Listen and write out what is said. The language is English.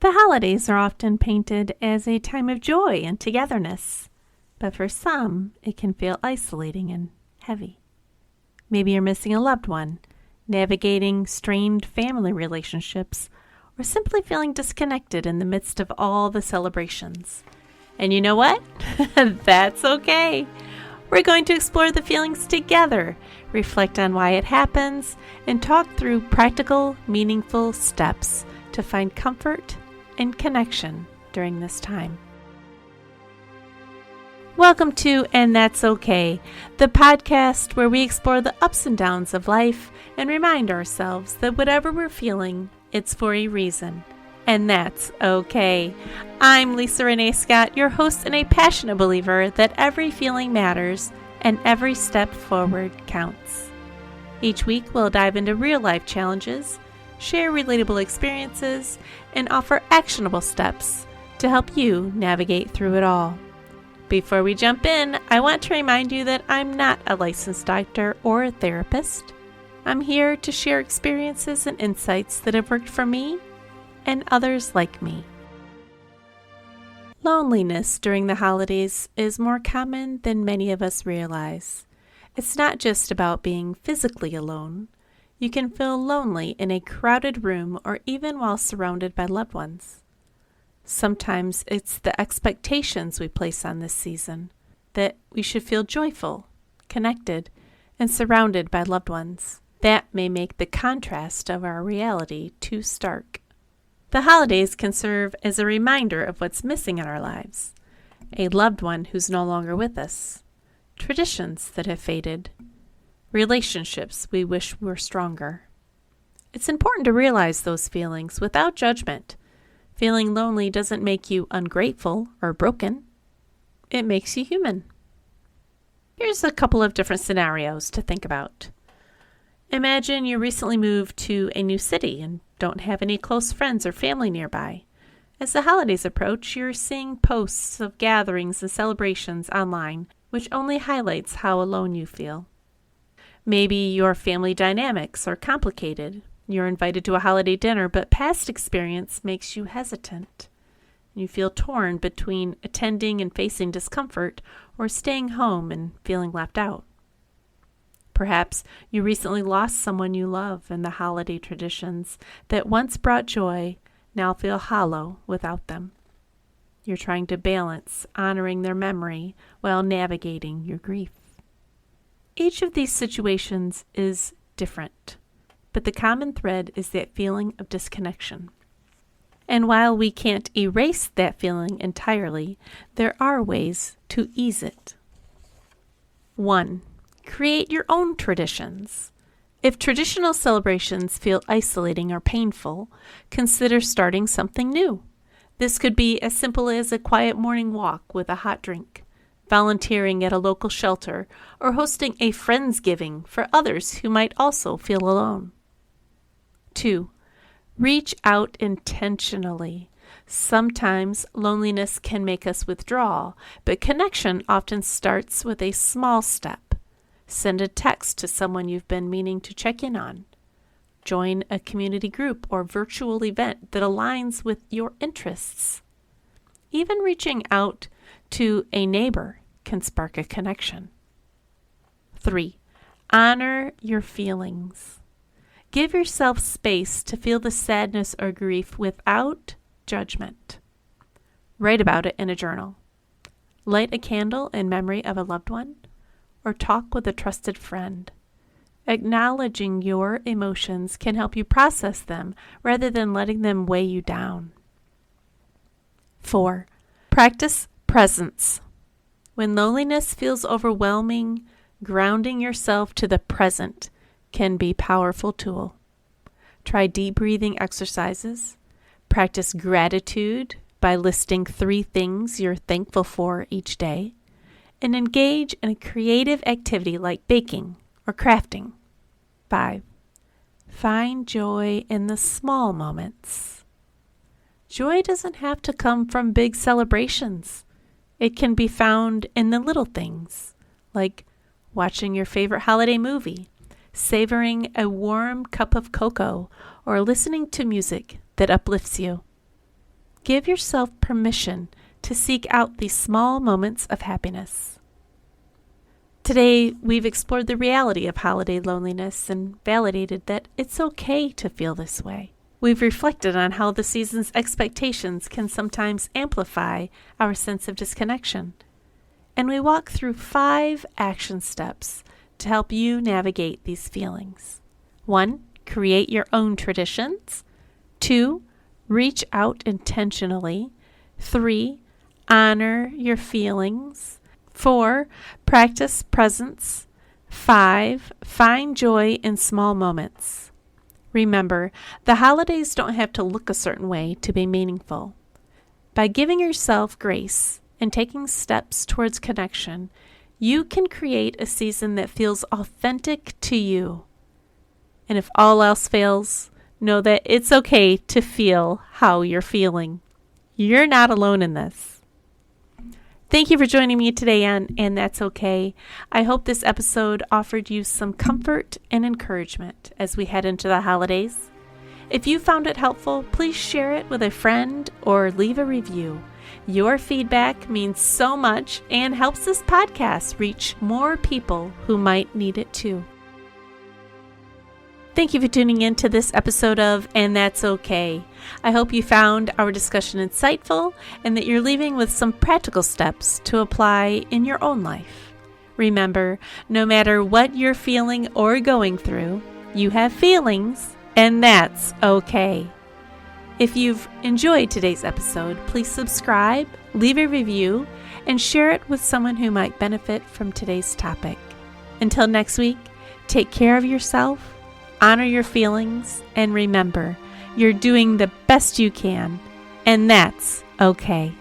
The holidays are often painted as a time of joy and togetherness, but for some, it can feel isolating and heavy. Maybe you're missing a loved one, navigating strained family relationships, or simply feeling disconnected in the midst of all the celebrations. And you know what? That's okay. We're going to explore the feelings together, reflect on why it happens, and talk through practical, meaningful steps to find comfort and connection during this time. Welcome to And That's Okay, the podcast where we explore the ups and downs of life and remind ourselves that whatever we're feeling, it's for a reason. And that's okay. I'm Lisa Renee Scott, your host and a passionate believer that every feeling matters and every step forward counts. Each week, we'll dive into real-life challenges, share relatable experiences, and offer actionable steps to help you navigate through it all. Before we jump in, I want to remind you that I'm not a licensed doctor or a therapist. I'm here to share experiences and insights that have worked for me and others like me. Loneliness during the holidays is more common than many of us realize. It's not just about being physically alone. You can feel lonely in a crowded room or even while surrounded by loved ones. Sometimes it's the expectations we place on this season, that we should feel joyful, connected, and surrounded by loved ones. That may make the contrast of our reality too stark. The holidays can serve as a reminder of what's missing in our lives. A loved one who's no longer with us. Traditions that have faded. Relationships we wish were stronger. It's important to realize those feelings without judgment. Feeling lonely doesn't make you ungrateful or broken. It makes you human. Here's a couple of different scenarios to think about. Imagine you recently moved to a new city and don't have any close friends or family nearby. As the holidays approach, you're seeing posts of gatherings and celebrations online, which only highlights how alone you feel. Maybe your family dynamics are complicated. You're invited to a holiday dinner, but past experience makes you hesitant. You feel torn between attending and facing discomfort or staying home and feeling left out. Perhaps you recently lost someone you love, and the holiday traditions that once brought joy now feel hollow without them. You're trying to balance honoring their memory while navigating your grief. Each of these situations is different, but the common thread is that feeling of disconnection. And while we can't erase that feeling entirely, there are ways to ease it. 1. Create your own traditions. If traditional celebrations feel isolating or painful, consider starting something new. This could be as simple as a quiet morning walk with a hot drink, volunteering at a local shelter, or hosting a Friendsgiving for others who might also feel alone. 2. Reach out intentionally. Sometimes loneliness can make us withdraw, but connection often starts with a small step. Send a text to someone you've been meaning to check in on. Join a community group or virtual event that aligns with your interests. Even reaching out to a neighbor can spark a connection. 3. Honor your feelings. Give yourself space to feel the sadness or grief without judgment. Write about it in a journal. Light a candle in memory of a loved one, or talk with a trusted friend. Acknowledging your emotions can help you process them rather than letting them weigh you down. 4. Practice presence. When loneliness feels overwhelming, grounding yourself to the present can be a powerful tool. Try deep breathing exercises. Practice gratitude by listing 3 things you're thankful for each day. And engage in a creative activity like baking or crafting. 5. Find joy in the small moments. Joy doesn't have to come from big celebrations. It can be found in the little things, like watching your favorite holiday movie, savoring a warm cup of cocoa, or listening to music that uplifts you. Give yourself permission to seek out these small moments of happiness. Today, we've explored the reality of holiday loneliness and validated that it's okay to feel this way. We've reflected on how the season's expectations can sometimes amplify our sense of disconnection. And we walk through 5 action steps to help you navigate these feelings. 1. Create your own traditions. 2. Reach out intentionally. 3. Honor your feelings. 4. Practice presence. 5. Find joy in small moments. Remember, the holidays don't have to look a certain way to be meaningful. By giving yourself grace and taking steps towards connection, you can create a season that feels authentic to you. And if all else fails, know that it's okay to feel how you're feeling. You're not alone in this. Thank you for joining me today on And That's Okay. I hope this episode offered you some comfort and encouragement as we head into the holidays. If you found it helpful, please share it with a friend or leave a review. Your feedback means so much and helps this podcast reach more people who might need it too. Thank you for tuning in to this episode of And That's Okay. I hope you found our discussion insightful and that you're leaving with some practical steps to apply in your own life. Remember, no matter what you're feeling or going through, you have feelings, and that's okay. If you've enjoyed today's episode, please subscribe, leave a review, and share it with someone who might benefit from today's topic. Until next week, take care of yourself, honor your feelings, and remember, you're doing the best you can, and that's okay.